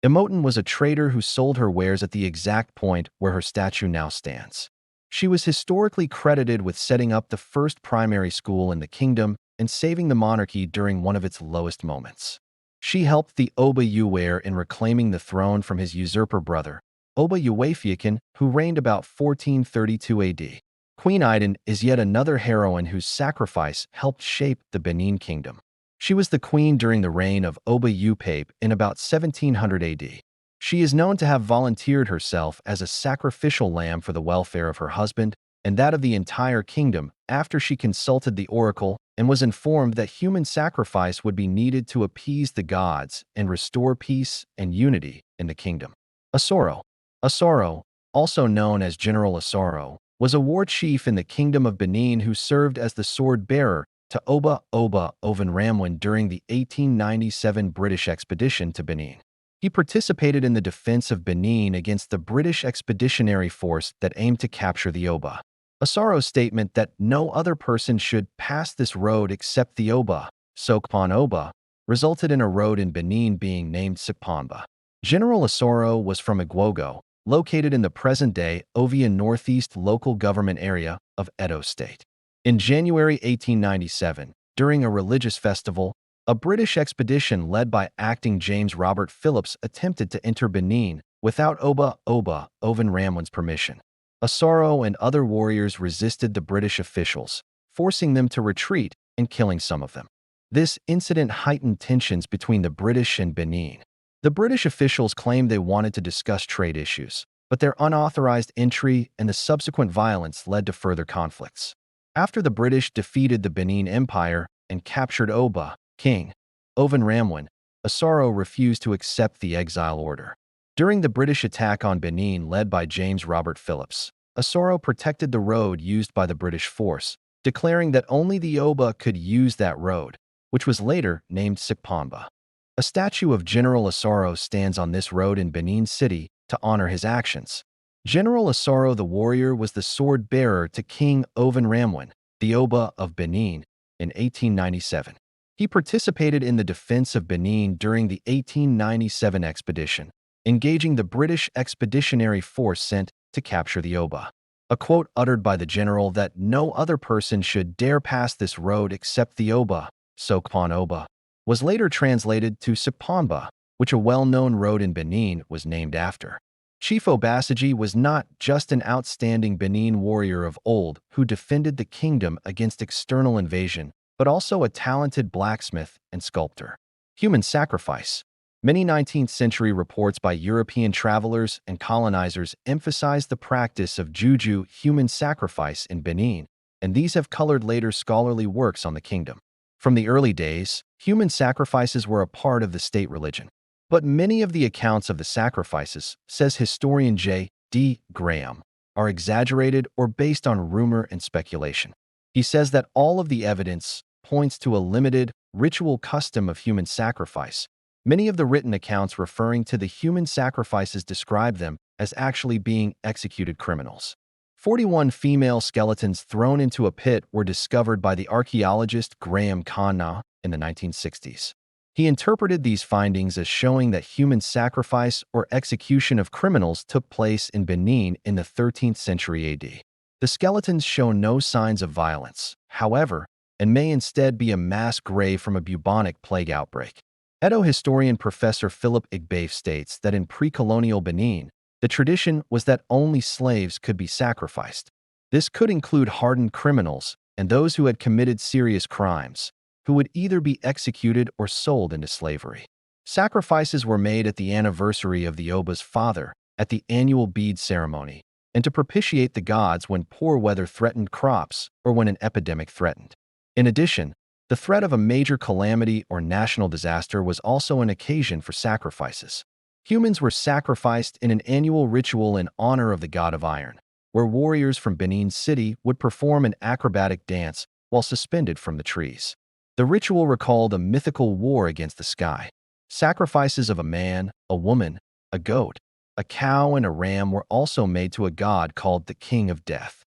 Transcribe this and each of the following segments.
Emoton was a trader who sold her wares at the exact point where her statue now stands. She was historically credited with setting up the first primary school in the kingdom and saving the monarchy during one of its lowest moments. She helped the Oba Uware in reclaiming the throne from his usurper brother, Oba Uwafiakan, who reigned about 1432 AD. Queen Aiden is yet another heroine whose sacrifice helped shape the Benin kingdom. She was the queen during the reign of Oba Upape in about 1700 AD. She is known to have volunteered herself as a sacrificial lamb for the welfare of her husband and that of the entire kingdom after she consulted the oracle and was informed that human sacrifice would be needed to appease the gods and restore peace and unity in the kingdom. Asoro. Asoro, also known as General Asoro, was a war chief in the Kingdom of Benin who served as the sword-bearer to Oba Ovenramwin during the 1897 British expedition to Benin. He participated in the defense of Benin against the British expeditionary force that aimed to capture the Oba. Asoro's statement that no other person should pass this road except the Oba, Sokpan Oba, resulted in a road in Benin being named Sikpanba. General Asoro was from Igwogo, located in the present-day Ovia Northeast local government area of Edo State. In January 1897, during a religious festival, a British expedition led by acting James Robert Phillips attempted to enter Benin without Oba Ovenramwin's permission. Asoro and other warriors resisted the British officials, forcing them to retreat and killing some of them. This incident heightened tensions between the British and Benin. The British officials claimed they wanted to discuss trade issues, but their unauthorized entry and the subsequent violence led to further conflicts. After the British defeated the Benin Empire and captured Oba, King Ovenramwin, Asoro refused to accept the exile order. During the British attack on Benin led by James Robert Phillips, Asoro protected the road used by the British force, declaring that only the Oba could use that road, which was later named Sikpanba. A statue of General Asoro stands on this road in Benin City to honor his actions. General Asoro the warrior was the sword-bearer to King Ovenramwin, the Oba of Benin, in 1897. He participated in the defense of Benin during the 1897 expedition, engaging the British expeditionary force sent to capture the Oba. A quote uttered by the general that no other person should dare pass this road except the Oba, Sokpan Oba, was later translated to Sikpanba, which a well-known road in Benin was named after. Chief Obasagi was not just an outstanding Benin warrior of old who defended the kingdom against external invasion, but also a talented blacksmith and sculptor. Human sacrifice. Many 19th-century reports by European travelers and colonizers emphasized the practice of juju, human sacrifice, in Benin, and these have colored later scholarly works on the kingdom. From the early days, human sacrifices were a part of the state religion. But many of the accounts of the sacrifices, says historian J. D. Graham, are exaggerated or based on rumor and speculation. He says that all of the evidence points to a limited, ritual custom of human sacrifice. Many of the written accounts referring to the human sacrifices describe them as actually being executed criminals. 41 female skeletons thrown into a pit were discovered by the archaeologist Graham Khanna in the 1960s. He interpreted these findings as showing that human sacrifice or execution of criminals took place in Benin in the 13th century AD. The skeletons show no signs of violence, however, and may instead be a mass grave from a bubonic plague outbreak. Edo historian Professor Philip Igbafe states that in pre-colonial Benin, the tradition was that only slaves could be sacrificed. This could include hardened criminals and those who had committed serious crimes, who would either be executed or sold into slavery. Sacrifices were made at the anniversary of the Oba's father, at the annual bead ceremony, and to propitiate the gods when poor weather threatened crops or when an epidemic threatened. In addition, the threat of a major calamity or national disaster was also an occasion for sacrifices. Humans were sacrificed in an annual ritual in honor of the god of iron, where warriors from Benin City would perform an acrobatic dance while suspended from the trees. The ritual recalled a mythical war against the sky. Sacrifices of a man, a woman, a goat, a cow, and a ram were also made to a god called the King of Death.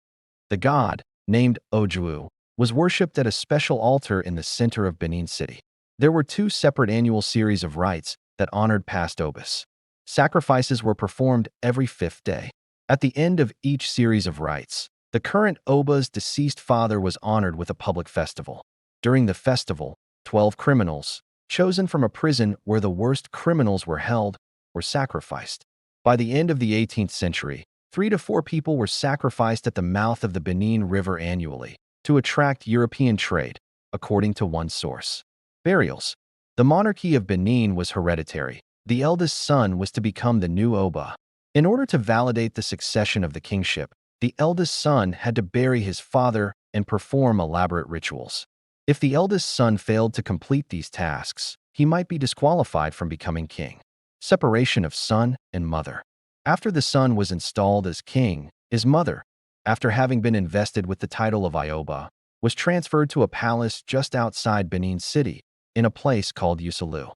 The god, named Ojuwu, was worshipped at a special altar in the center of Benin City. There were two separate annual series of rites that honored past Obas. Sacrifices were performed every fifth day. At the end of each series of rites, the current Oba's deceased father was honored with a public festival. During the festival, 12 criminals, chosen from a prison where the worst criminals were held, were sacrificed. By the end of the 18th century, 3 to 4 people were sacrificed at the mouth of the Benin River annually to attract European trade, according to one source. Burials. The monarchy of Benin was hereditary. The eldest son was to become the new Oba. In order to validate the succession of the kingship, the eldest son had to bury his father and perform elaborate rituals. If the eldest son failed to complete these tasks, he might be disqualified from becoming king. Separation of son and mother. After the son was installed as king, his mother, after having been invested with the title of Ioba, was transferred to a palace just outside Benin City, in a place called Usalu.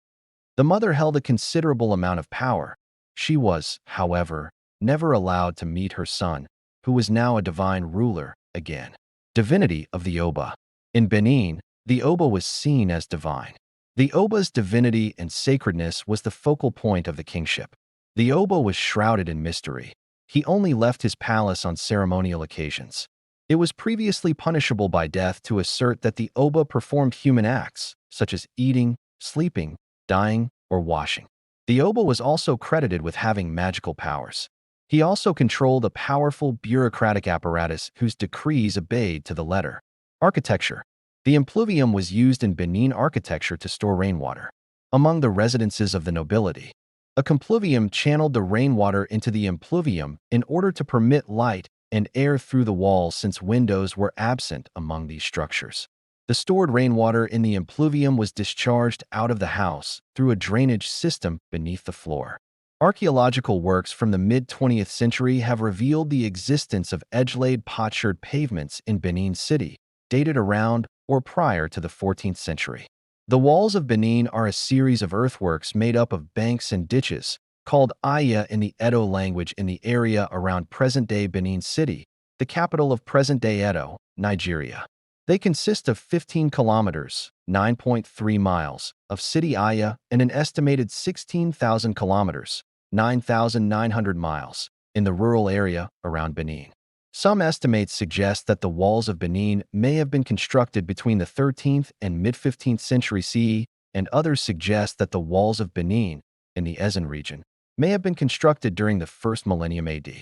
The mother held a considerable amount of power. She was, however, never allowed to meet her son, who was now a divine ruler again. Divinity of the Oba. In Benin, the Oba was seen as divine. The Oba's divinity and sacredness was the focal point of the kingship. The Oba was shrouded in mystery. He only left his palace on ceremonial occasions. It was previously punishable by death to assert that the Oba performed human acts, such as eating, sleeping, dying, or washing. The Oba was also credited with having magical powers. He also controlled a powerful bureaucratic apparatus whose decrees obeyed to the letter. Architecture. The impluvium was used in Benin architecture to store rainwater. Among the residences of the nobility, a compluvium channeled the rainwater into the impluvium in order to permit light and air through the walls since windows were absent among these structures. The stored rainwater in the impluvium was discharged out of the house through a drainage system beneath the floor. Archaeological works from the mid-20th century have revealed the existence of edge-laid potsherd pavements in Benin City, dated around or prior to the 14th century. The walls of Benin are a series of earthworks made up of banks and ditches, called Aya in the Edo language in the area around present-day Benin City, the capital of present-day Edo, Nigeria. They consist of 15 kilometers, 9.3 miles, of city Aya and an estimated 16,000 kilometers, 9,900 miles, in the rural area around Benin. Some estimates suggest that the walls of Benin may have been constructed between the 13th and mid-15th century CE, and others suggest that the walls of Benin, in the Ezen region, may have been constructed during the first millennium AD.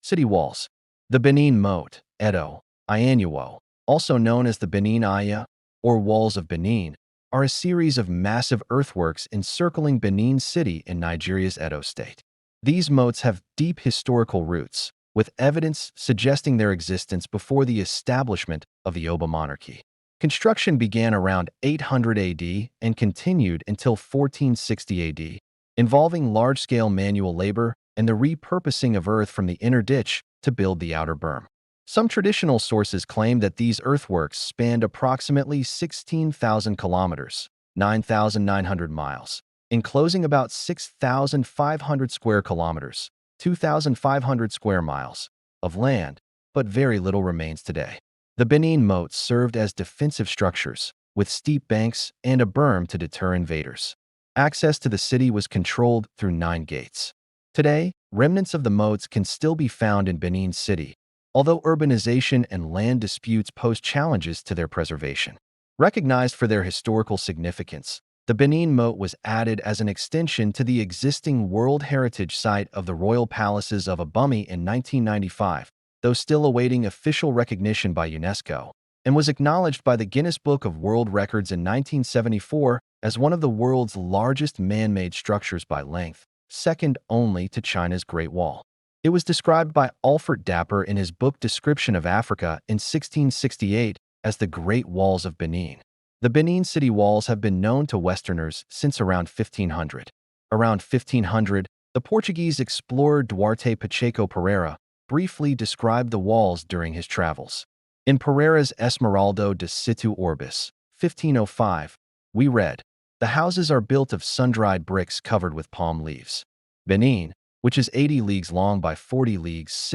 City walls. The Benin Moat, Edo, Iannuo, also known as the Benin Aya, or Walls of Benin, are a series of massive earthworks encircling Benin City in Nigeria's Edo state. These moats have deep historical roots, with evidence suggesting their existence before the establishment of the Oba monarchy. Construction began around 800 AD and continued until 1460 AD, involving large-scale manual labor and the repurposing of earth from the inner ditch to build the outer berm. Some traditional sources claim that these earthworks spanned approximately 16,000 kilometers, 9,900 miles, enclosing about 6,500 square kilometers, 2,500 square miles, of land, but very little remains today. The Benin moats served as defensive structures, with steep banks and a berm to deter invaders. Access to the city was controlled through 9 gates. Today, remnants of the moats can still be found in Benin City, although urbanization and land disputes pose challenges to their preservation. Recognized for their historical significance, the Benin Moat was added as an extension to the existing World Heritage Site of the Royal Palaces of Abumi in 1995, though still awaiting official recognition by UNESCO, and was acknowledged by the Guinness Book of World Records in 1974 as one of the world's largest man-made structures by length, second only to China's Great Wall. It was described by Alfred Dapper in his book Description of Africa in 1668 as the Great Walls of Benin. The Benin City walls have been known to Westerners since around 1500. Around 1500, the Portuguese explorer Duarte Pacheco Pereira briefly described the walls during his travels. In Pereira's Esmeralda de Situ Orbis, 1505, we read, "The houses are built of sun-dried bricks covered with palm leaves." Benin, which is 80 leagues long by 40 leagues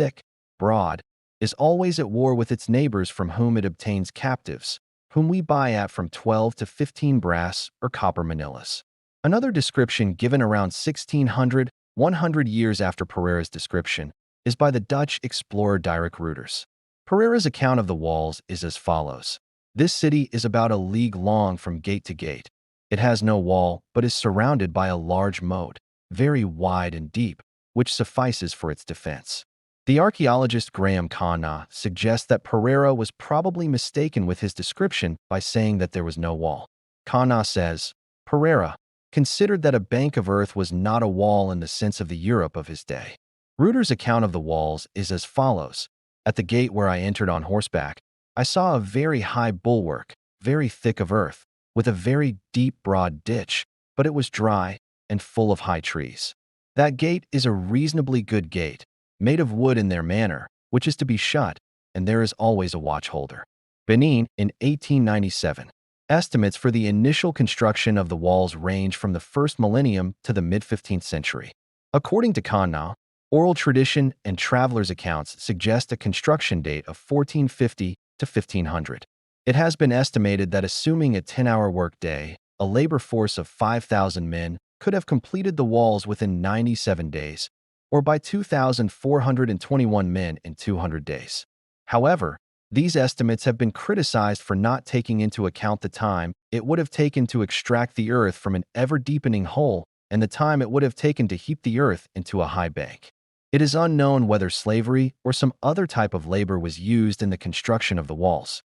broad, is always at war with its neighbors from whom it obtains captives, whom we buy at from 12 to 15 brass or copper manillas. Another description given around 1600 100 years after Pereira's description, is by the Dutch explorer Dirk Reuters. Pereira's account of the walls is as follows. This city is about a league long from gate to gate. It has no wall, but is surrounded by a large moat, very wide and deep, which suffices for its defense. The archaeologist Graham Kana suggests that Pereira was probably mistaken with his description by saying that there was no wall. Kana says, Pereira considered that a bank of earth was not a wall in the sense of the Europe of his day. Reuters' account of the walls is as follows. At the gate where I entered on horseback, I saw a very high bulwark, very thick of earth, with a very deep broad ditch, but it was dry and full of high trees. That gate is a reasonably good gate, made of wood in their manner, which is to be shut, and there is always a watchholder. Benin, in 1897. Estimates for the initial construction of the walls range from the first millennium to the mid-15th century. According to Kana, oral tradition and travelers' accounts suggest a construction date of 1450 to 1500. It has been estimated that assuming a 10-hour workday, a labor force of 5,000 men could have completed the walls within 97 days, or by 2,421 men in 200 days. However, these estimates have been criticized for not taking into account the time it would have taken to extract the earth from an ever-deepening hole and the time it would have taken to heap the earth into a high bank. It is unknown whether slavery or some other type of labor was used in the construction of the walls.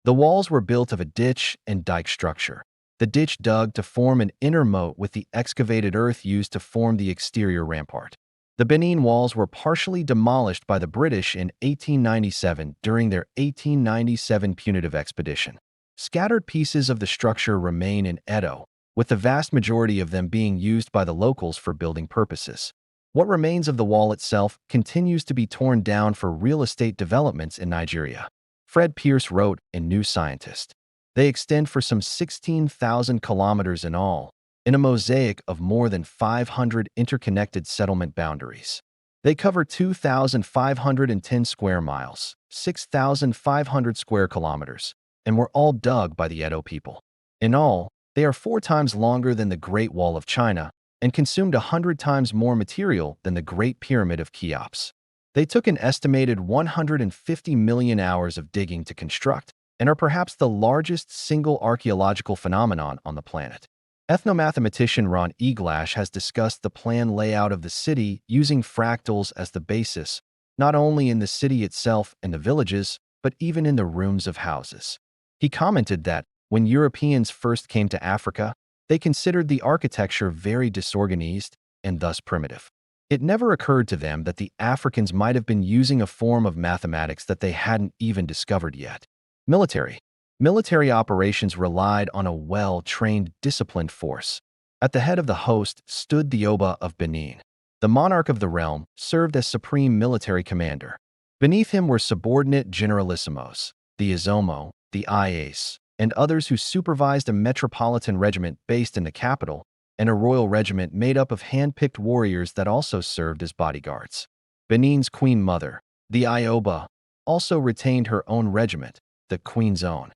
The walls were built of a ditch and dike structure. The ditch dug to form an inner moat with the excavated earth used to form the exterior rampart. The Benin walls were partially demolished by the British in 1897 during their 1897 punitive expedition. Scattered pieces of the structure remain in Edo, with the vast majority of them being used by the locals for building purposes. What remains of the wall itself continues to be torn down for real estate developments in Nigeria. Fred Pierce wrote in New Scientist. They extend for some 16,000 kilometers in all, in a mosaic of more than 500 interconnected settlement boundaries. They cover 2,510 square miles, 6,500 square kilometers, and were all dug by the Edo people. In all, they are 4 times longer than the Great Wall of China and consumed 100 times more material than the Great Pyramid of Cheops. They took an estimated 150 million hours of digging to construct and are perhaps the largest single archaeological phenomenon on the planet. Ethnomathematician Ron Eglash has discussed the plan layout of the city using fractals as the basis, not only in the city itself and the villages, but even in the rooms of houses. He commented that, when Europeans first came to Africa, they considered the architecture very disorganized and thus primitive. It never occurred to them that the Africans might have been using a form of mathematics that they hadn't even discovered yet. Military operations relied on a well-trained, disciplined force. At the head of the host stood the Oba of Benin. The monarch of the realm served as supreme military commander. Beneath him were subordinate generalissimos, the Izomo, the Ias, and others who supervised a metropolitan regiment based in the capital and a royal regiment made up of hand-picked warriors that also served as bodyguards. Benin's queen mother, the Ioba, also retained her own regiment, the Queen's Own.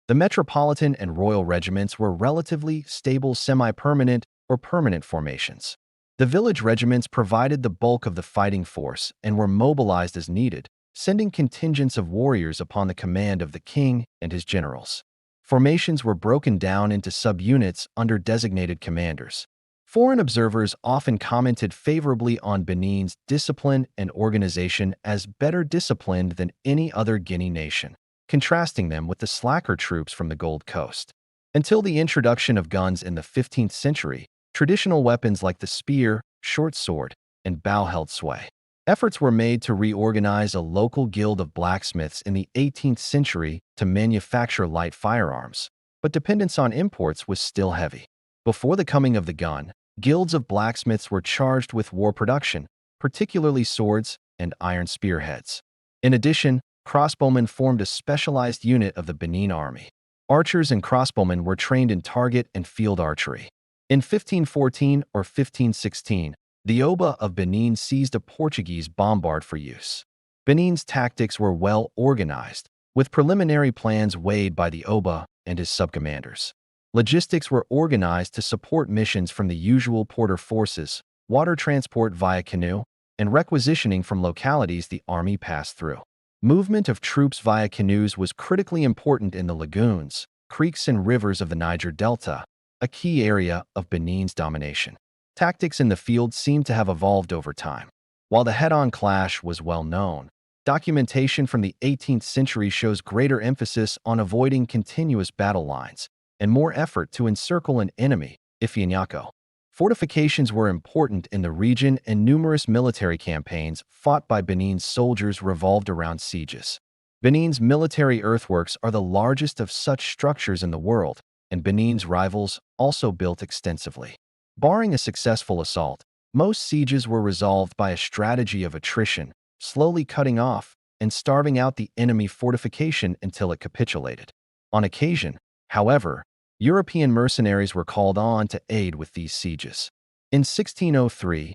The metropolitan and royal regiments were relatively stable semi-permanent or permanent formations. The village regiments provided the bulk of the fighting force and were mobilized as needed, sending contingents of warriors upon the command of the king and his generals. Formations were broken down into subunits under designated commanders. Foreign observers often commented favorably on Benin's discipline and organization as better disciplined than any other Guinea nation, contrasting them with the slacker troops from the Gold Coast. Until the introduction of guns in the 15th century, traditional weapons like the spear, short sword, and bow held sway. Efforts were made to reorganize a local guild of blacksmiths in the 18th century to manufacture light firearms, but dependence on imports was still heavy. Before the coming of the gun, guilds of blacksmiths were charged with war production, particularly swords and iron spearheads. In addition, crossbowmen formed a specialized unit of the Benin army. Archers and crossbowmen were trained in target and field archery. In 1514 or 1516, the Oba of Benin seized a Portuguese bombard for use. Benin's tactics were well organized, with preliminary plans weighed by the Oba and his subcommanders. Logistics were organized to support missions from the usual porter forces, water transport via canoe, and requisitioning from localities the army passed through. Movement of troops via canoes was critically important in the lagoons, creeks, and rivers of the Niger Delta, a key area of Benin's domination. Tactics in the field seem to have evolved over time. While the head-on clash was well known, documentation from the 18th century shows greater emphasis on avoiding continuous battle lines and more effort to encircle an enemy, Ifeanyaku. Fortifications were important in the region, and numerous military campaigns fought by Benin's soldiers revolved around sieges. Benin's military earthworks are the largest of such structures in the world, and Benin's rivals also built extensively. Barring a successful assault, most sieges were resolved by a strategy of attrition, slowly cutting off and starving out the enemy fortification until it capitulated. On occasion, however, European mercenaries were called on to aid with these sieges. In 1603-04,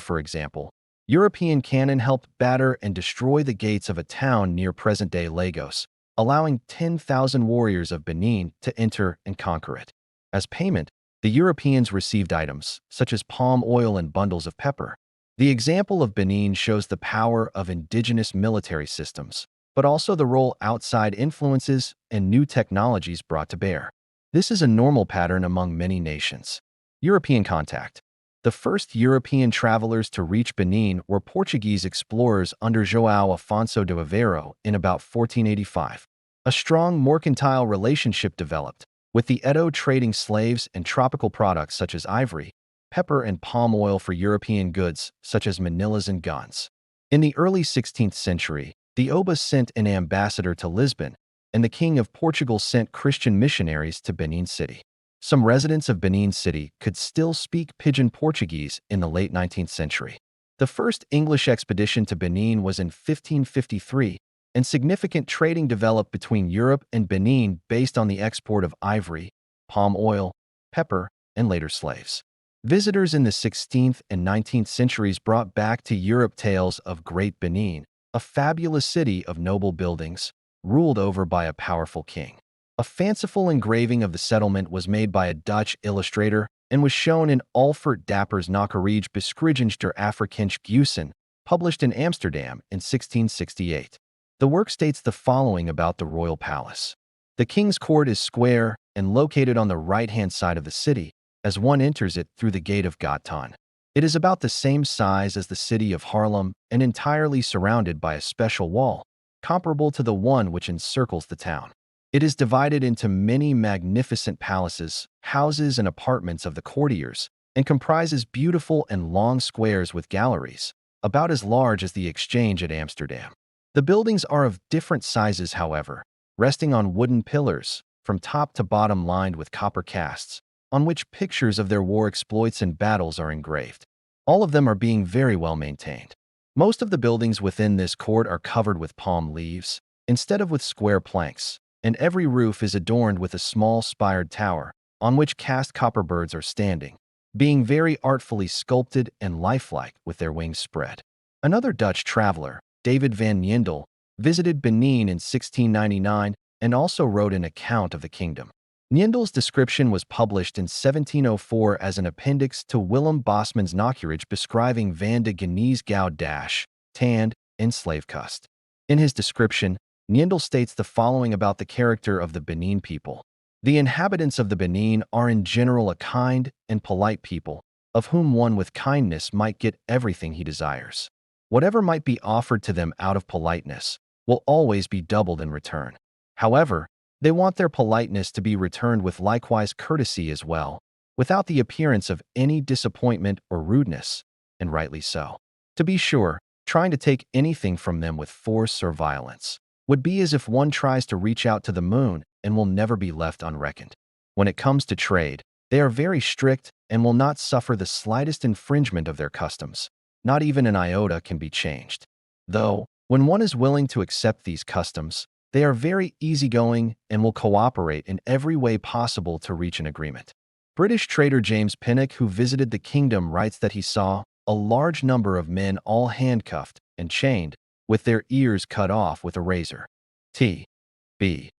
for example, European cannon helped batter and destroy the gates of a town near present-day Lagos, allowing 10,000 warriors of Benin to enter and conquer it. As payment, the Europeans received items, such as palm oil and bundles of pepper. The example of Benin shows the power of indigenous military systems, but also the role outside influences and new technologies brought to bear. This is a normal pattern among many nations. European contact. The first European travelers to reach Benin were Portuguese explorers under João Afonso de Aveiro in about 1485. A strong mercantile relationship developed, with the Edo trading slaves and tropical products such as ivory, pepper, and palm oil for European goods such as manillas and guns. In the early 16th century, the Obas sent an ambassador to Lisbon, and the King of Portugal sent Christian missionaries to Benin City. Some residents of Benin City could still speak Pidgin Portuguese in the late 19th century. The first English expedition to Benin was in 1553, and significant trading developed between Europe and Benin based on the export of ivory, palm oil, pepper, and later slaves. Visitors in the 16th and 19th centuries brought back to Europe tales of Great Benin, a fabulous city of noble buildings, ruled over by a powerful king. A fanciful engraving of the settlement was made by a Dutch illustrator and was shown in Alfred Dapper's Nakarij Beschrijving der Afrikaanse Geuzen, published in Amsterdam in 1668. The work states the following about the royal palace. The king's court is square and located on the right-hand side of the city, as one enters it through the gate of Gatan. It is about the same size as the city of Haarlem and entirely surrounded by a special wall, comparable to the one which encircles the town. It is divided into many magnificent palaces, houses, and apartments of the courtiers, and comprises beautiful and long squares with galleries, about as large as the Exchange at Amsterdam. The buildings are of different sizes, however, resting on wooden pillars, from top to bottom lined with copper casts, on which pictures of their war exploits and battles are engraved. All of them are being very well maintained. Most of the buildings within this court are covered with palm leaves, instead of with square planks, and every roof is adorned with a small spired tower, on which cast copper birds are standing, being very artfully sculpted and lifelike with their wings spread. Another Dutch traveler, David van Nyendel, visited Benin in 1699 and also wrote an account of the kingdom. Nyendel's description was published in 1704 as an appendix to Willem Bosman's Nakarij Beschrijving van de Guineas Goud Tand and Slavekust. In his description, Nyendel states the following about the character of the Benin people. The inhabitants of the Benin are in general a kind and polite people, of whom one with kindness might get everything he desires. Whatever might be offered to them out of politeness will always be doubled in return. However, they want their politeness to be returned with likewise courtesy as well, without the appearance of any disappointment or rudeness, and rightly so. To be sure, trying to take anything from them with force or violence would be as if one tries to reach out to the moon and will never be left unreckoned. When it comes to trade, they are very strict and will not suffer the slightest infringement of their customs. Not even an iota can be changed. Though, when one is willing to accept these customs, they are very easygoing and will cooperate in every way possible to reach an agreement. British trader James Pinnock, who visited the kingdom, writes that he saw a large number of men all handcuffed and chained, with their ears cut off with a razor. T.B.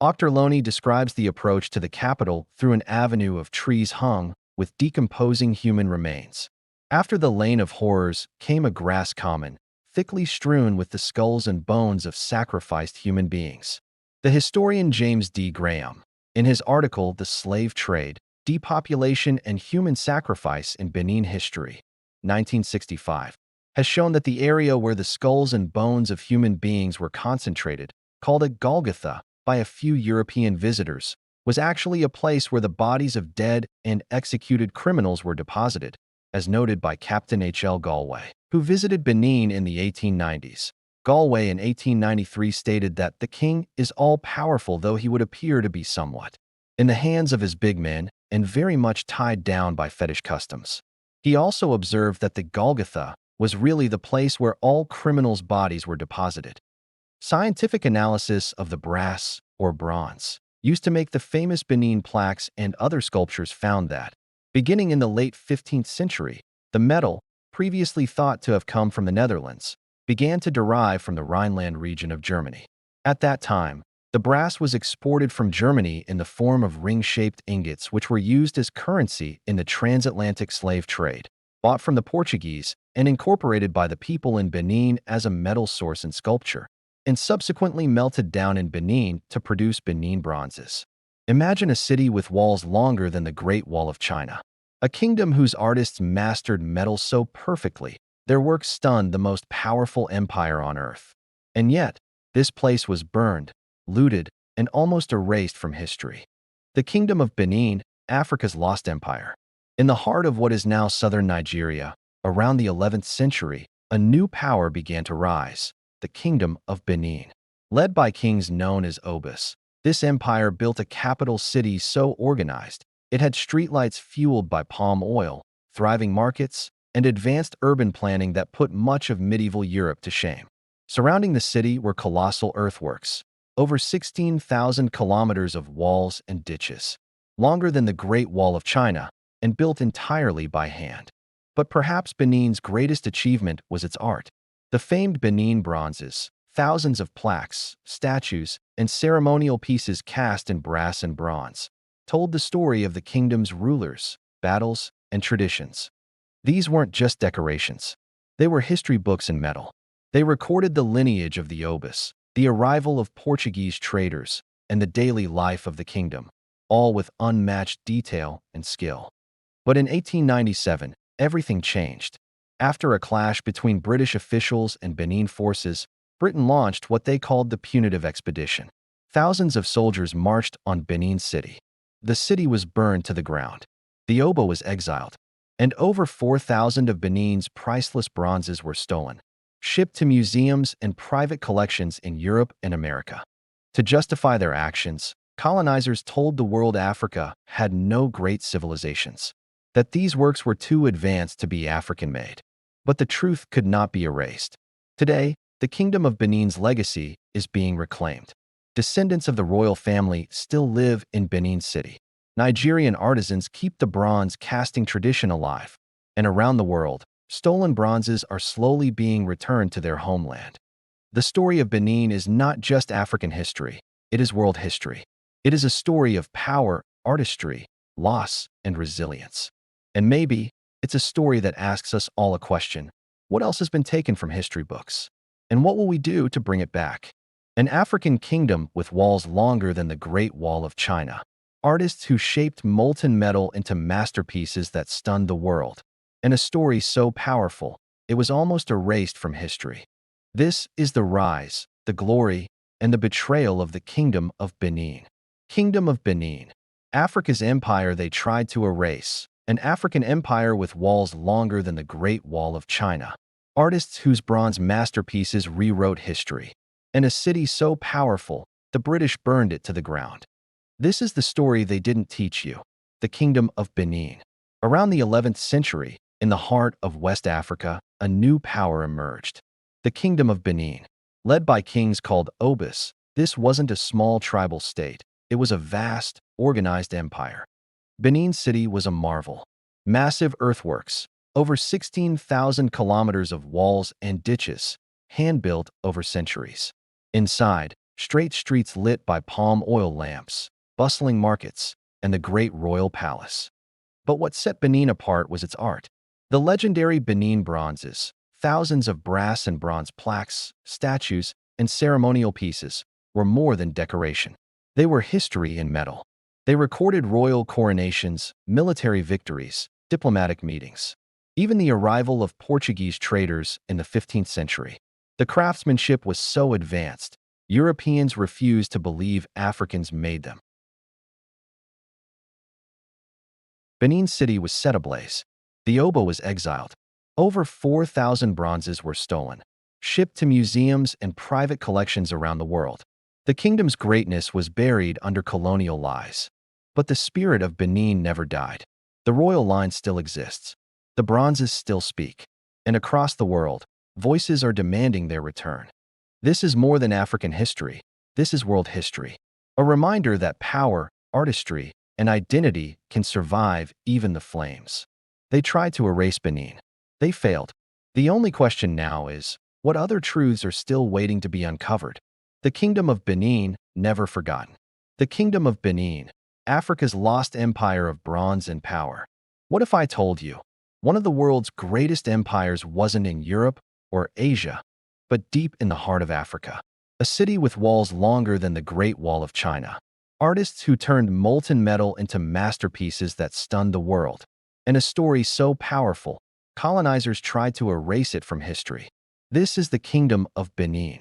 Ochterlony describes the approach to the capital through an avenue of trees hung with decomposing human remains. After the Lane of Horrors came a grass common, thickly strewn with the skulls and bones of sacrificed human beings. The historian James D. Graham, in his article The Slave Trade, Depopulation and Human Sacrifice in Benin History, 1965, has shown that the area where the skulls and bones of human beings were concentrated, called a Golgotha by a few European visitors, was actually a place where the bodies of dead and executed criminals were deposited, as noted by Captain H. L. Galway, who visited Benin in the 1890s. Galway in 1893 stated that the king is all-powerful, though he would appear to be somewhat in the hands of his big men and very much tied down by fetish customs. He also observed that the Golgotha was really the place where all criminals' bodies were deposited. Scientific analysis of the brass, or bronze, used to make the famous Benin plaques and other sculptures found that, beginning in the late 15th century, the metal, previously thought to have come from the Netherlands, began to derive from the Rhineland region of Germany. At that time, the brass was exported from Germany in the form of ring-shaped ingots, which were used as currency in the transatlantic slave trade, bought from the Portuguese and incorporated by the people in Benin as a metal source in sculpture, and subsequently melted down in Benin to produce Benin Bronzes. Imagine a city with walls longer than the Great Wall of China, a kingdom whose artists mastered metal so perfectly, their work stunned the most powerful empire on earth. And yet, this place was burned, looted, and almost erased from history. The Kingdom of Benin, Africa's lost empire. In the heart of what is now southern Nigeria, around the 11th century, a new power began to rise, the Kingdom of Benin. Led by kings known as Obas, this empire built a capital city so organized, it had streetlights fueled by palm oil, thriving markets, and advanced urban planning that put much of medieval Europe to shame. Surrounding the city were colossal earthworks, over 16,000 kilometers of walls and ditches, longer than the Great Wall of China, and built entirely by hand. But perhaps Benin's greatest achievement was its art. The famed Benin Bronzes, thousands of plaques, statues, and ceremonial pieces cast in brass and bronze, told the story of the kingdom's rulers, battles, and traditions. These weren't just decorations. They were history books in metal. They recorded the lineage of the Obas, the arrival of Portuguese traders, and the daily life of the kingdom, all with unmatched detail and skill. But in 1897, everything changed. After a clash between British officials and Benin forces, Britain launched what they called the Punitive Expedition. Thousands of soldiers marched on Benin City. The city was burned to the ground. The Oba was exiled, and over 4,000 of Benin's priceless bronzes were stolen, shipped to museums and private collections in Europe and America. To justify their actions, colonizers told the world Africa had no great civilizations, that these works were too advanced to be African-made. But the truth could not be erased. Today, the Kingdom of Benin's legacy is being reclaimed. Descendants of the royal family still live in Benin City. Nigerian artisans keep the bronze casting tradition alive, and around the world, stolen bronzes are slowly being returned to their homeland. The story of Benin is not just African history, it is world history. It is a story of power, artistry, loss, and resilience. And maybe it's a story that asks us all a question: what else has been taken from history books? And what will we do to bring it back? An African kingdom with walls longer than the Great Wall of China. Artists who shaped molten metal into masterpieces that stunned the world. And a story so powerful, it was almost erased from history. This is the rise, the glory, and the betrayal of the Kingdom of Benin. Kingdom of Benin. Africa's empire they tried to erase. An African empire with walls longer than the Great Wall of China. Artists whose bronze masterpieces rewrote history. And a city so powerful, the British burned it to the ground. This is the story they didn't teach you. The Kingdom of Benin. Around the 11th century, in the heart of West Africa, a new power emerged. The Kingdom of Benin. Led by kings called Obas, this wasn't a small tribal state. It was a vast, organized empire. Benin City was a marvel. Massive earthworks, over 16,000 kilometers of walls and ditches, hand-built over centuries. Inside, straight streets lit by palm oil lamps, bustling markets, and the great royal palace. But what set Benin apart was its art. The legendary Benin Bronzes, thousands of brass and bronze plaques, statues, and ceremonial pieces, were more than decoration. They were history in metal. They recorded royal coronations, military victories, diplomatic meetings, even the arrival of Portuguese traders in the 15th century. The craftsmanship was so advanced, Europeans refused to believe Africans made them. Benin City was set ablaze. The Oba was exiled. Over 4,000 bronzes were stolen, shipped to museums and private collections around the world. The kingdom's greatness was buried under colonial lies. But the spirit of Benin never died. The royal line still exists. The bronzes still speak. And across the world, voices are demanding their return. This is more than African history. This is world history. A reminder that power, artistry, and identity can survive even the flames. They tried to erase Benin. They failed. The only question now is, what other truths are still waiting to be uncovered? The Kingdom of Benin, never forgotten. The Kingdom of Benin, Africa's lost empire of bronze and power. What if I told you, one of the world's greatest empires wasn't in Europe or Asia, but deep in the heart of Africa? A city with walls longer than the Great Wall of China. Artists who turned molten metal into masterpieces that stunned the world. And a story so powerful, colonizers tried to erase it from history. This is the Kingdom of Benin.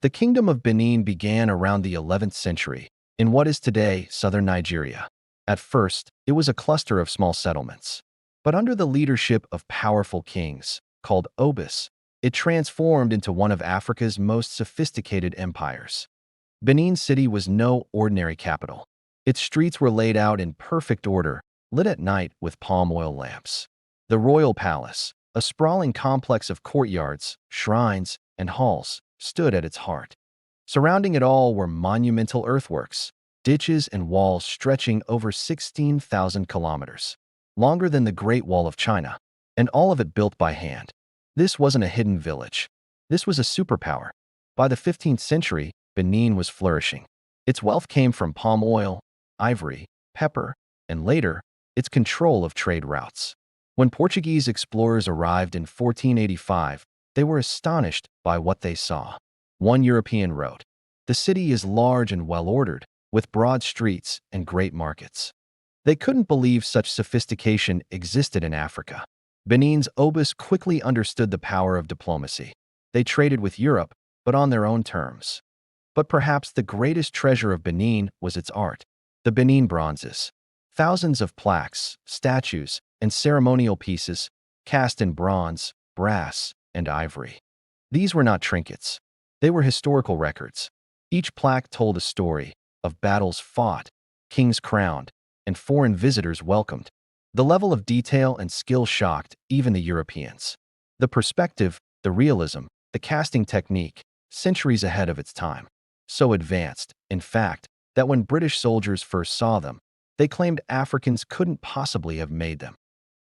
The Kingdom of Benin began around the 11th century, in what is today southern Nigeria. At first, it was a cluster of small settlements. But under the leadership of powerful kings, called Obas, it transformed into one of Africa's most sophisticated empires. Benin City was no ordinary capital. Its streets were laid out in perfect order, lit at night with palm oil lamps. The royal palace, a sprawling complex of courtyards, shrines, and halls, stood at its heart. Surrounding it all were monumental earthworks, ditches and walls stretching over 16,000 kilometers, longer than the Great Wall of China, and all of it built by hand. This wasn't a hidden village. This was a superpower. By the 15th century, Benin was flourishing. Its wealth came from palm oil, ivory, pepper, and later, its control of trade routes. When Portuguese explorers arrived in 1485, they were astonished by what they saw. One European wrote, "The city is large and well-ordered, with broad streets and great markets." They couldn't believe such sophistication existed in Africa. Benin's Obas quickly understood the power of diplomacy. They traded with Europe, but on their own terms. But perhaps the greatest treasure of Benin was its art, the Benin Bronzes. Thousands of plaques, statues, and ceremonial pieces cast in bronze, brass, and ivory. These were not trinkets. They were historical records. Each plaque told a story of battles fought, kings crowned, and foreign visitors welcomed. The level of detail and skill shocked even the Europeans. The perspective, the realism, the casting technique, centuries ahead of its time. So advanced, in fact, that when British soldiers first saw them, they claimed Africans couldn't possibly have made them.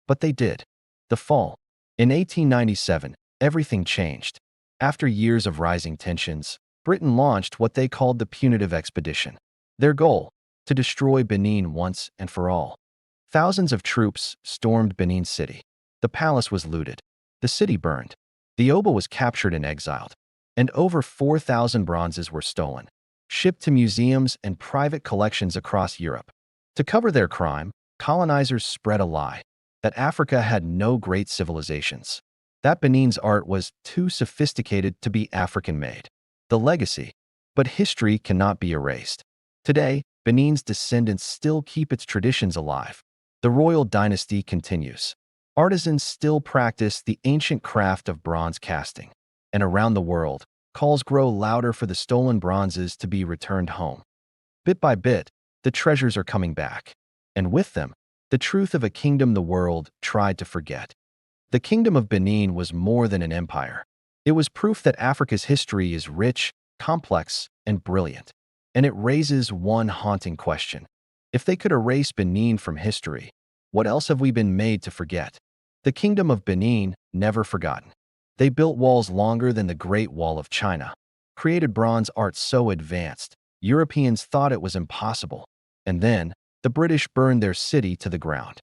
But they did. The fall. In 1897, everything changed. After years of rising tensions, Britain launched what they called the Punitive Expedition. Their goal, to destroy Benin once and for all. Thousands of troops stormed Benin City. The palace was looted. The city burned. The Oba was captured and exiled. And over 4,000 bronzes were stolen, shipped to museums and private collections across Europe. To cover their crime, colonizers spread a lie that Africa had no great civilizations, that Benin's art was too sophisticated to be African-made. The legacy. But history cannot be erased. Today, Benin's descendants still keep its traditions alive. The royal dynasty continues. Artisans still practice the ancient craft of bronze casting. And around the world, calls grow louder for the stolen bronzes to be returned home. Bit by bit, the treasures are coming back. And with them, the truth of a kingdom the world tried to forget. The Kingdom of Benin was more than an empire. It was proof that Africa's history is rich, complex, and brilliant. And it raises one haunting question. If they could erase Benin from history, what else have we been made to forget? The Kingdom of Benin, never forgotten. They built walls longer than the Great Wall of China, created bronze art so advanced, Europeans thought it was impossible. And then, the British burned their city to the ground.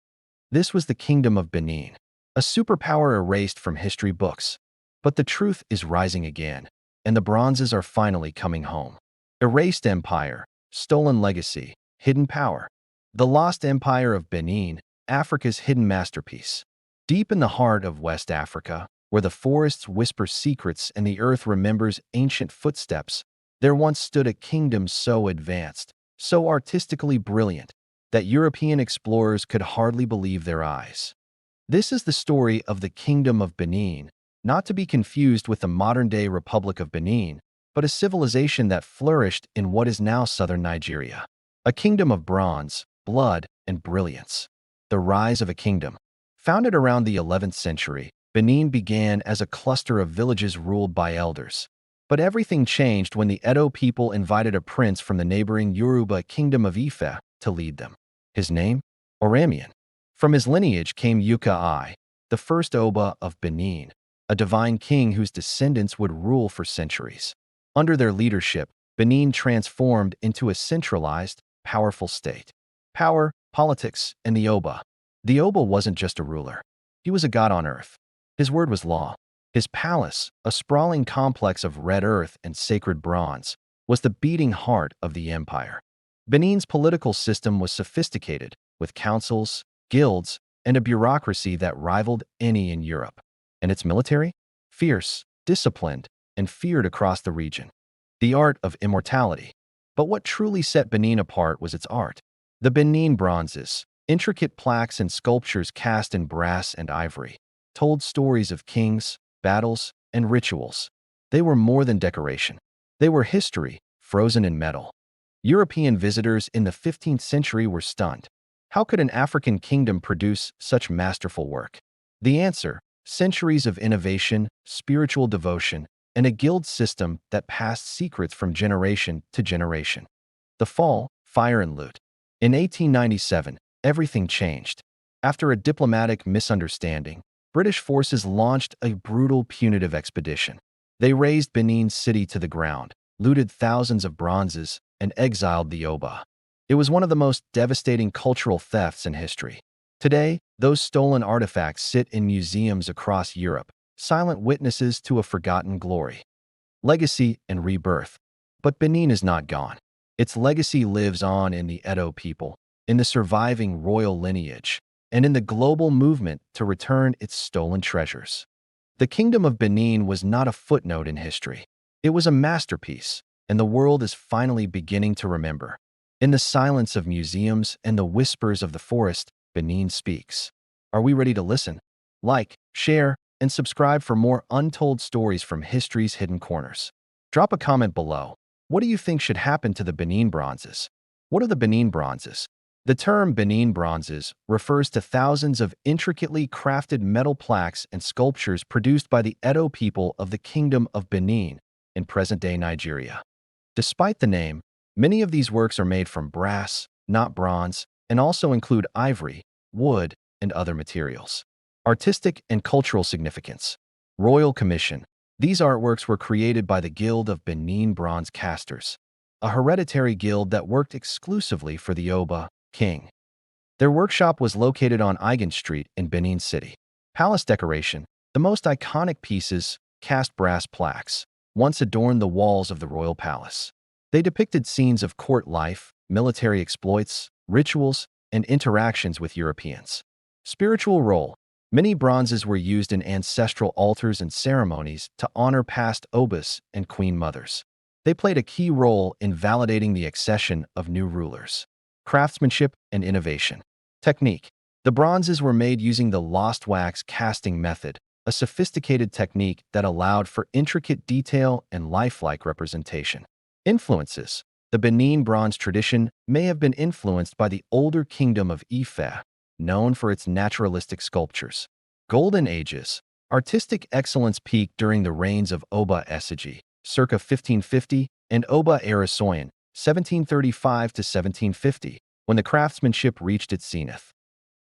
This was the Kingdom of Benin. a superpower erased from history books. But the truth is rising again, and the bronzes are finally coming home. Erased empire, stolen legacy, hidden power. The lost empire of Benin, Africa's hidden masterpiece. Deep in the heart of West Africa, where the forests whisper secrets and the earth remembers ancient footsteps, there once stood a kingdom so advanced, so artistically brilliant, that European explorers could hardly believe their eyes. This is the story of the Kingdom of Benin, not to be confused with the modern-day Republic of Benin, but a civilization that flourished in what is now southern Nigeria. A kingdom of bronze, blood, and brilliance. The rise of a kingdom. Founded around the 11th century, Benin began as a cluster of villages ruled by elders. But everything changed when the Edo people invited a prince from the neighboring Yoruba kingdom of Ife to lead them. His name? Oramian. From his lineage came Yuka I, the first Oba of Benin, a divine king whose descendants would rule for centuries. Under their leadership, Benin transformed into a centralized, powerful state. Power, politics, and the Oba. The Oba wasn't just a ruler. He was a god on earth. His word was law. His palace, a sprawling complex of red earth and sacred bronze, was the beating heart of the empire. Benin's political system was sophisticated, with councils, guilds, and a bureaucracy that rivaled any in Europe. And its military? Fierce, disciplined, and feared across the region. The art of immortality. But what truly set Benin apart was its art. The Benin Bronzes, intricate plaques and sculptures cast in brass and ivory, told stories of kings, battles, and rituals. They were more than decoration. They were history, frozen in metal. European visitors in the 15th century were stunned. How could an African kingdom produce such masterful work? The answer: centuries of innovation, spiritual devotion, and a guild system that passed secrets from generation to generation. The fall, fire and loot. In 1897, everything changed. After a diplomatic misunderstanding, British forces launched a brutal punitive expedition. They razed Benin City to the ground, looted thousands of bronzes, and exiled the Oba. It was one of the most devastating cultural thefts in history. Today, those stolen artifacts sit in museums across Europe, silent witnesses to a forgotten glory. Legacy and rebirth. But Benin is not gone. Its legacy lives on in the Edo people, in the surviving royal lineage, and in the global movement to return its stolen treasures. The Kingdom of Benin was not a footnote in history. It was a masterpiece, and the world is finally beginning to remember. In the silence of museums and the whispers of the forest, Benin speaks. Are we ready to listen? Like, share, and subscribe for more untold stories from history's hidden corners. Drop a comment below. What do you think should happen to the Benin Bronzes? What are the Benin Bronzes? The term Benin Bronzes refers to thousands of intricately crafted metal plaques and sculptures produced by the Edo people of the Kingdom of Benin in present-day Nigeria. Despite the name, many of these works are made from brass, not bronze, and also include ivory, wood, and other materials. Artistic and cultural significance. Royal Commission. These artworks were created by the Guild of Benin Bronze Casters, a hereditary guild that worked exclusively for the Oba, king. Their workshop was located on Eigen Street in Benin City. Palace decoration. The most iconic pieces, cast brass plaques, once adorned the walls of the royal palace. They depicted scenes of court life, military exploits, rituals, and interactions with Europeans. Spiritual role. Many bronzes were used in ancestral altars and ceremonies to honor past Obas and queen mothers. They played a key role in validating the accession of new rulers. Craftsmanship and innovation. Technique. The bronzes were made using the lost wax casting method, a sophisticated technique that allowed for intricate detail and lifelike representation. Influences. The Benin bronze tradition may have been influenced by the older kingdom of Ife, known for its naturalistic sculptures. Golden Ages. Artistic excellence peaked during the reigns of Oba Esigi, circa 1550, and Oba Arasoyan, 1735 to 1750, when the craftsmanship reached its zenith.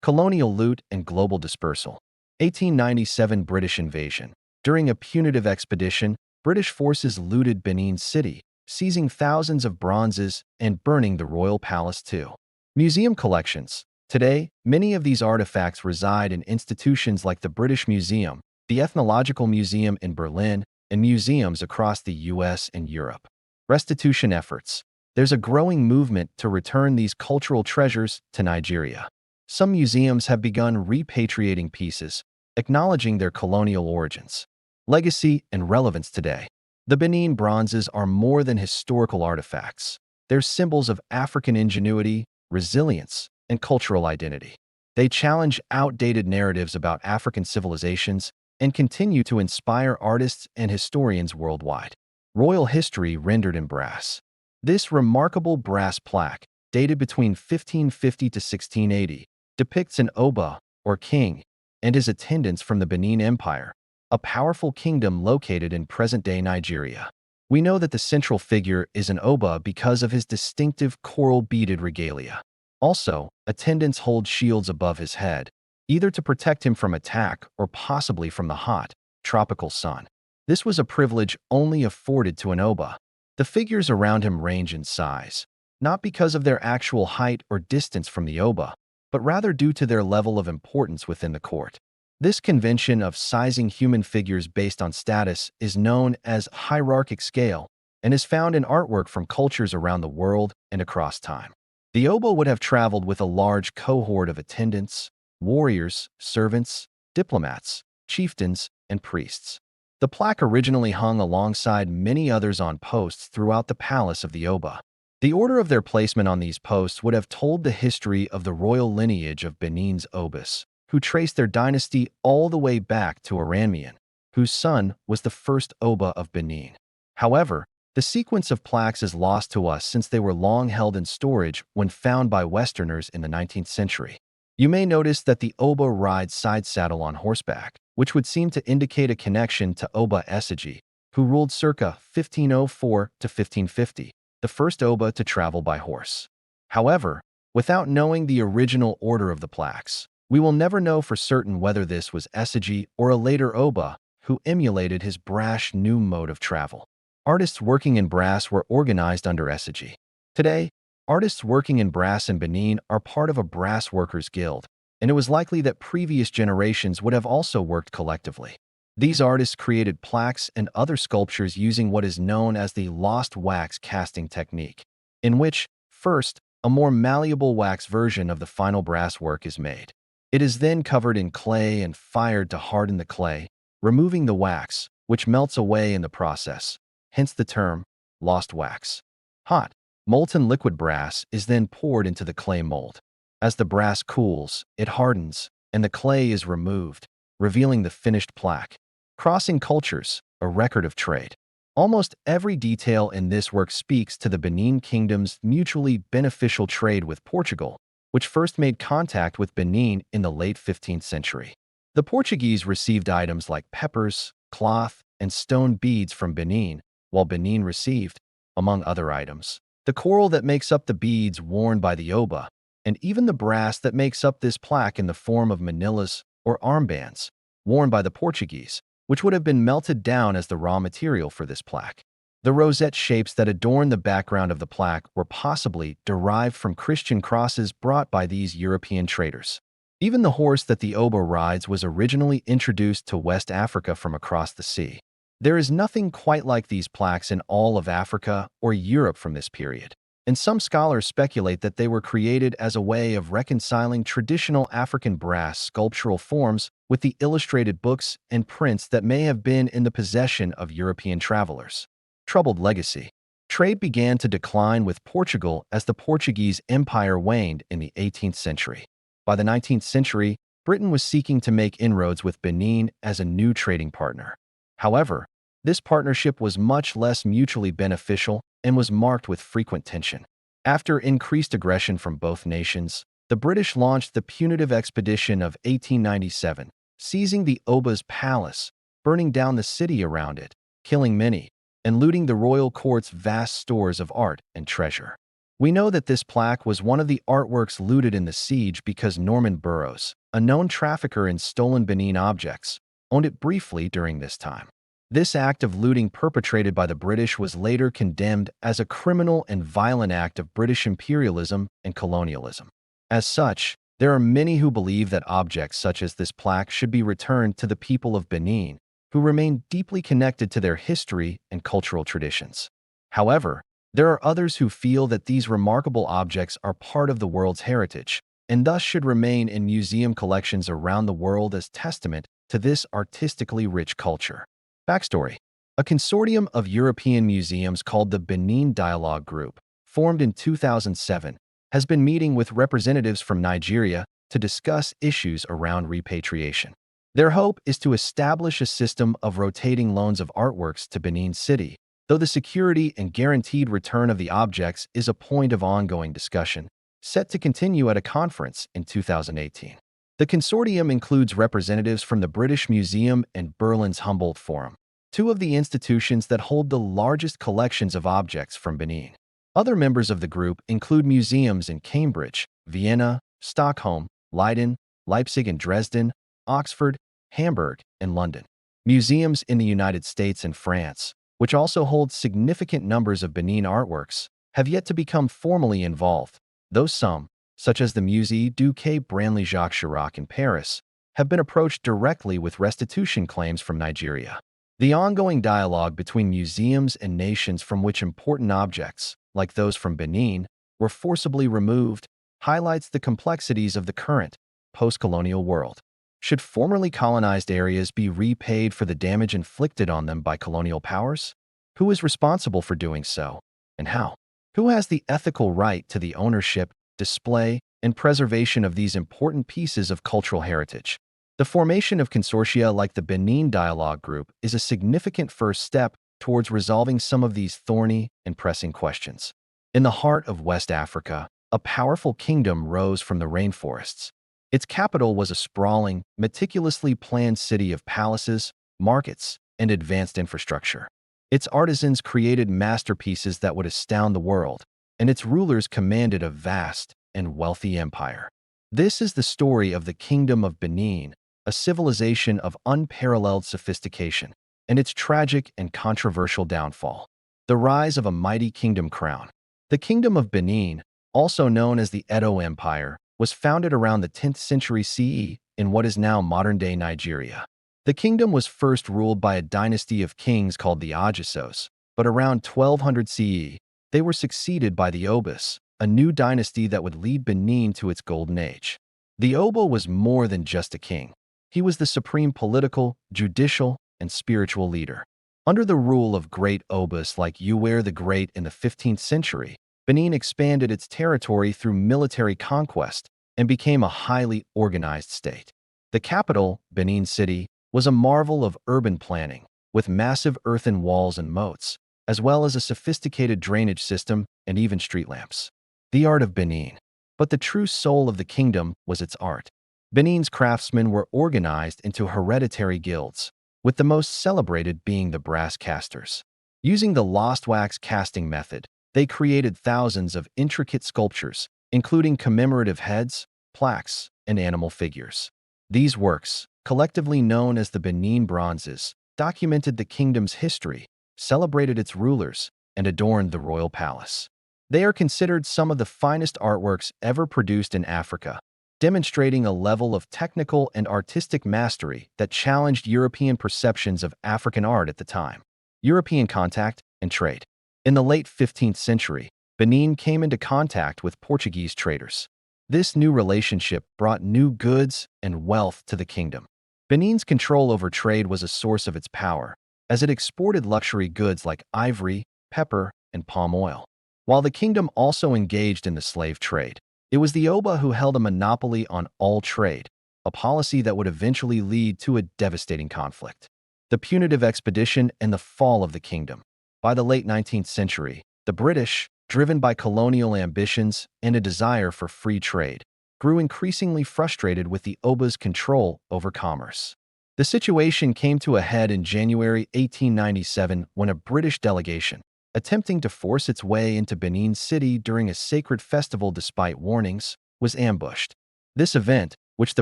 Colonial loot and global dispersal. 1897 British invasion. During a punitive expedition, British forces looted Benin City, seizing thousands of bronzes and burning the royal palace too. Museum collections. Today, many of these artifacts reside in institutions like the British Museum, the Ethnological Museum in Berlin, and museums across the US and Europe. Restitution efforts. There's a growing movement to return these cultural treasures to Nigeria. Some museums have begun repatriating pieces, acknowledging their colonial origins. Legacy and relevance today. The Benin Bronzes are more than historical artifacts. They're symbols of African ingenuity, resilience, and cultural identity. They challenge outdated narratives about African civilizations and continue to inspire artists and historians worldwide. Royal history rendered in brass. This remarkable brass plaque, dated between 1550 to 1680, depicts an Oba, or king, and his attendants from the Benin Empire, a powerful kingdom located in present-day Nigeria. We know that the central figure is an Oba because of his distinctive coral-beaded regalia. Also, attendants hold shields above his head, either to protect him from attack or possibly from the hot, tropical sun. This was a privilege only afforded to an Oba. The figures around him range in size, not because of their actual height or distance from the Oba, but rather due to their level of importance within the court. This convention of sizing human figures based on status is known as hierarchic scale and is found in artwork from cultures around the world and across time. The Oba would have traveled with a large cohort of attendants, warriors, servants, diplomats, chieftains, and priests. The plaque originally hung alongside many others on posts throughout the palace of the Oba. The order of their placement on these posts would have told the history of the royal lineage of Benin's Obas, who traced their dynasty all the way back to Aranmian, whose son was the first Oba of Benin. However, the sequence of plaques is lost to us since they were long held in storage when found by Westerners in the 19th century. You may notice that the Oba rides side saddle on horseback, which would seem to indicate a connection to Oba Essegy, who ruled circa 1504 to 1550, the first Oba to travel by horse. However, without knowing the original order of the plaques, we will never know for certain whether this was Essegy or a later Oba who emulated his brash new mode of travel. Artists working in brass were organized under Essegy. Today, artists working in brass in Benin are part of a brass workers' guild, and it was likely that previous generations would have also worked collectively. These artists created plaques and other sculptures using what is known as the lost wax casting technique, in which, first, a more malleable wax version of the final brass work is made. It is then covered in clay and fired to harden the clay, removing the wax, which melts away in the process, hence the term lost wax. Hot, molten liquid brass is then poured into the clay mold. As the brass cools, it hardens, and the clay is removed, revealing the finished plaque. Crossing cultures, a record of trade. Almost every detail in this work speaks to the Benin Kingdom's mutually beneficial trade with Portugal, which first made contact with Benin in the late 15th century. The Portuguese received items like peppers, cloth, and stone beads from Benin, while Benin received, among other items, the coral that makes up the beads worn by the Oba, and even the brass that makes up this plaque in the form of manillas or armbands, worn by the Portuguese, which would have been melted down as the raw material for this plaque. The rosette shapes that adorn the background of the plaque were possibly derived from Christian crosses brought by these European traders. Even the horse that the Oba rides was originally introduced to West Africa from across the sea. There is nothing quite like these plaques in all of Africa or Europe from this period, and some scholars speculate that they were created as a way of reconciling traditional African brass sculptural forms with the illustrated books and prints that may have been in the possession of European travelers. Troubled legacy. Trade began to decline with Portugal as the Portuguese Empire waned in the 18th century. By the 19th century, Britain was seeking to make inroads with Benin as a new trading partner. However, this partnership was much less mutually beneficial and was marked with frequent tension. After increased aggression from both nations, the British launched the punitive expedition of 1897, seizing the Oba's palace, burning down the city around it, killing many, and looting the royal court's vast stores of art and treasure. We know that this plaque was one of the artworks looted in the siege because Norman Burroughs, a known trafficker in stolen Benin objects, owned it briefly during this time. This act of looting perpetrated by the British was later condemned as a criminal and violent act of British imperialism and colonialism. As such, There are many who believe that objects such as this plaque should be returned to the people of Benin, who remain deeply connected to their history and cultural traditions. However, there are others who feel that these remarkable objects are part of the world's heritage, and thus should remain in museum collections around the world as testament to this artistically rich culture. Backstory: a consortium of European museums called the Benin Dialogue Group, formed in 2007, has been meeting with representatives from Nigeria to discuss issues around repatriation. Their hope is to establish a system of rotating loans of artworks to Benin City, though the security and guaranteed return of the objects is a point of ongoing discussion, set to continue at a conference in 2018. The consortium includes representatives from the British Museum and Berlin's Humboldt Forum, two of the institutions that hold the largest collections of objects from Benin. Other members of the group include museums in Cambridge, Vienna, Stockholm, Leiden, Leipzig and Dresden, Oxford, Hamburg, and London. Museums in the United States and France, which also hold significant numbers of Benin artworks, have yet to become formally involved, though some, such as the Musée du Quai Branly-Jacques Chirac in Paris, have been approached directly with restitution claims from Nigeria. The ongoing dialogue between museums and nations from which important objects, like those from Benin, were forcibly removed, highlights the complexities of the current, post-colonial world. Should formerly colonized areas be repaid for the damage inflicted on them by colonial powers? Who is responsible for doing so, and how? Who has the ethical right to the ownership, display, and preservation of these important pieces of cultural heritage? The formation of consortia like the Benin Dialogue Group is a significant first step towards resolving some of these thorny and pressing questions. In the heart of West Africa, a powerful kingdom rose from the rainforests. Its capital was a sprawling, meticulously planned city of palaces, markets, and advanced infrastructure. Its artisans created masterpieces that would astound the world, and its rulers commanded a vast and wealthy empire. This is the story of the Kingdom of Benin, a civilization of unparalleled sophistication, and its tragic and controversial downfall. The rise of a mighty kingdom crown. The Kingdom of Benin, also known as the Edo Empire, was founded around the 10th century CE in what is now modern-day Nigeria. The kingdom was first ruled by a dynasty of kings called the Obas, but around 1200 CE, they were succeeded by the Obas, a new dynasty that would lead Benin to its golden age. The Oba was more than just a king. He was the supreme political, judicial, and spiritual leader. Under the rule of great Obas like Uwere the Great in the 15th century, Benin expanded its territory through military conquest and became a highly organized state. The capital, Benin City, was a marvel of urban planning, with massive earthen walls and moats, as well as a sophisticated drainage system and even street lamps. The art of Benin. But the true soul of the kingdom was its art. Benin's craftsmen were organized into hereditary guilds, with the most celebrated being the brass casters. Using the lost wax casting method, they created thousands of intricate sculptures, including commemorative heads, plaques, and animal figures. These works, collectively known as the Benin Bronzes, documented the kingdom's history, celebrated its rulers, and adorned the royal palace. They are considered some of the finest artworks ever produced in Africa, demonstrating a level of technical and artistic mastery that challenged European perceptions of African art at the time. European contact and trade. In the late 15th century, Benin came into contact with Portuguese traders. This new relationship brought new goods and wealth to the kingdom. Benin's control over trade was a source of its power, as it exported luxury goods like ivory, pepper, and palm oil. While the kingdom also engaged in the slave trade, it was the Oba who held a monopoly on all trade, a policy that would eventually lead to a devastating conflict. The punitive expedition and the fall of the kingdom. By the late 19th century, the British, driven by colonial ambitions and a desire for free trade, grew increasingly frustrated with the Oba's control over commerce. The situation came to a head in January 1897 when a British delegation, attempting to force its way into Benin City during a sacred festival despite warnings, was ambushed. This event, which the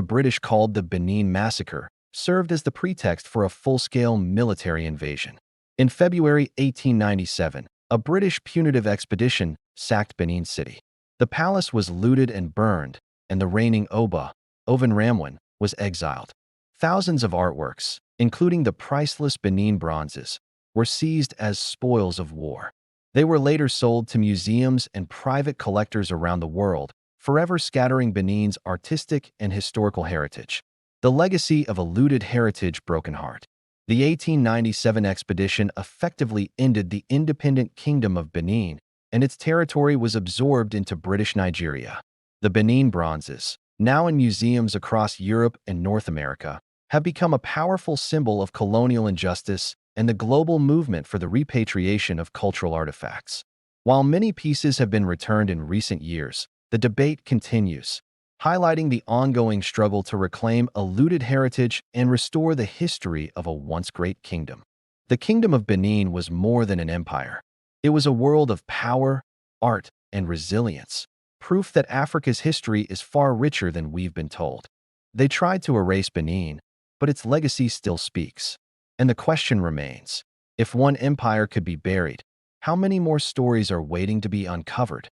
British called the Benin Massacre, served as the pretext for a full-scale military invasion. In February 1897, a British punitive expedition sacked Benin City. The palace was looted and burned, and the reigning Oban Ramwan, was exiled. Thousands of artworks, including the priceless Benin Bronzes, were seized as spoils of war. They were later sold to museums and private collectors around the world, forever scattering Benin's artistic and historical heritage. The legacy of a looted heritage broken heart. The 1897 expedition effectively ended the independent Kingdom of Benin, and its territory was absorbed into British Nigeria. The Benin Bronzes, now in museums across Europe and North America, have become a powerful symbol of colonial injustice and the global movement for the repatriation of cultural artifacts. While many pieces have been returned in recent years, the debate continues, highlighting the ongoing struggle to reclaim a looted heritage and restore the history of a once great kingdom. The Kingdom of Benin was more than an empire. It was a world of power, art, and resilience, proof that Africa's history is far richer than we've been told. They tried to erase Benin, but its legacy still speaks. And the question remains, if one empire could be buried, how many more stories are waiting to be uncovered?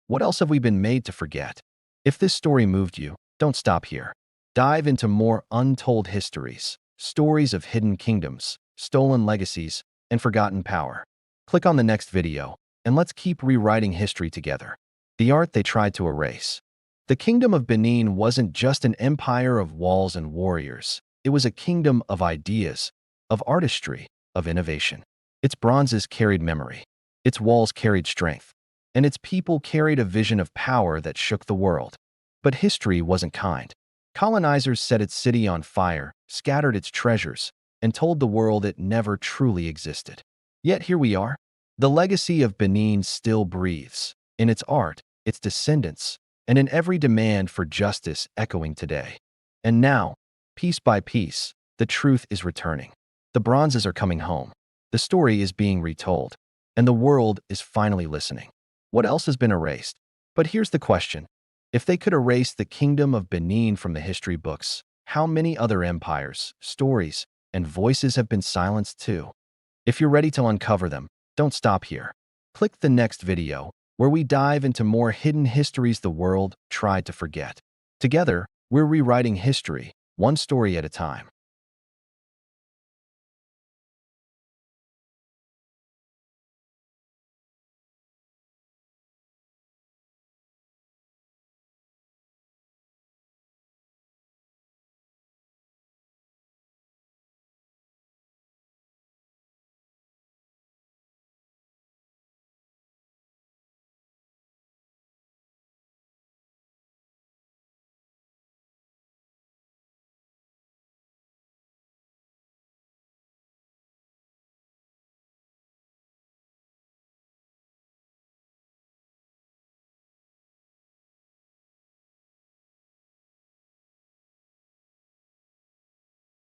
What else have we been made to forget? If this story moved you, don't stop here. Dive into more untold histories, stories of hidden kingdoms, stolen legacies, and forgotten power. Click on the next video, and let's keep rewriting history together. The art they tried to erase. The Kingdom of Benin wasn't just an empire of walls and warriors. It was a kingdom of ideas, of artistry, of innovation. Its bronzes carried memory. Its walls carried strength. And its people carried a vision of power that shook the world. But history wasn't kind. Colonizers set its city on fire, scattered its treasures, and told the world it never truly existed. Yet here we are. The legacy of Benin still breathes, in its art, its descendants, and in every demand for justice echoing today. And now, piece by piece, the truth is returning. The bronzes are coming home. The story is being retold, and the world is finally listening. What else has been erased? But here's the question. If they could erase the Kingdom of Benin from the history books, how many other empires, stories, and voices have been silenced too? If you're ready to uncover them, don't stop here. Click the next video, where we dive into more hidden histories the world tried to forget. Together, we're rewriting history, one story at a time.